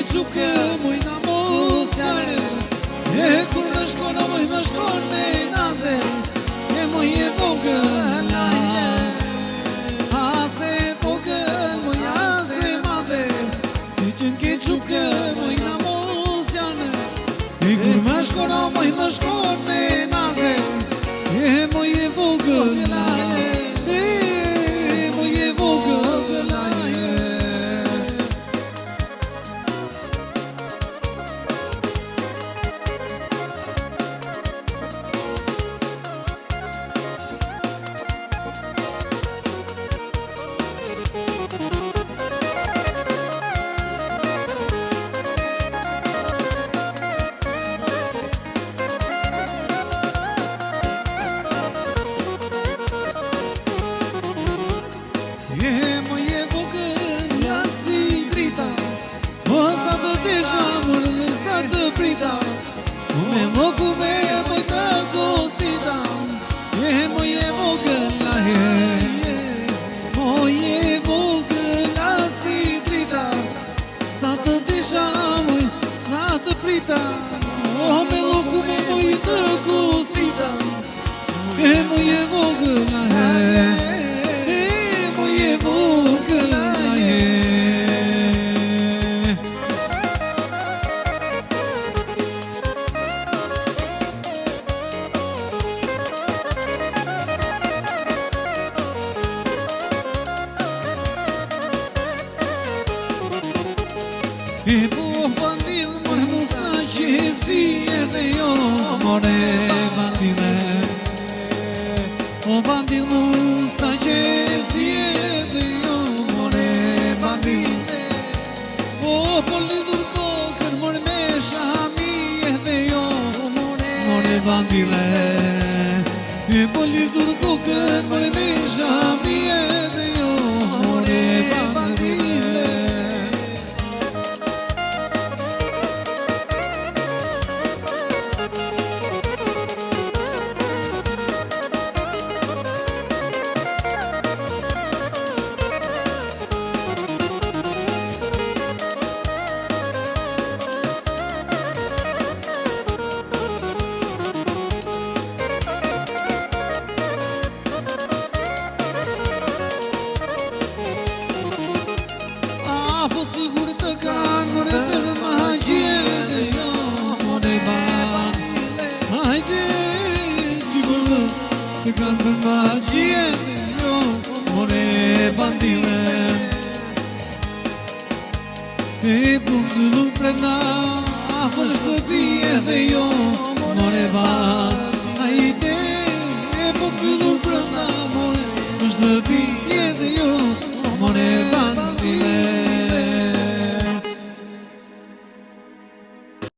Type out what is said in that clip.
quke mujna mosjare E kur më shkona muj më shkon me naze E muj e vogël Ase vogël muj ase madhe E që nke quke mujna mosjane E kur më shkona muj më shkon me naze E muj e vogël E muj e vogël Sa të desha mërë dhe sa të prita Me më kume më të gostita E më je vogëla Më je vogëla si drita Sa të desha mërë sa të prita Me më kume më të gostita E më je vogëla E më je vogëla E po bandil mërë musna që si edhe jo More bandile O bandil musna që si edhe jo More bandile O po lidhur kokër mërë me shami edhe jo More bandile E po lidhur kokër mërë me shami edhe jo More bandile Po sigur të kanë mërë për magjie dhe jo More bandile Hajde sigur të kanë për magjie dhe jo More bandile E bundullu prenda për shtëpije dhe jo More bandile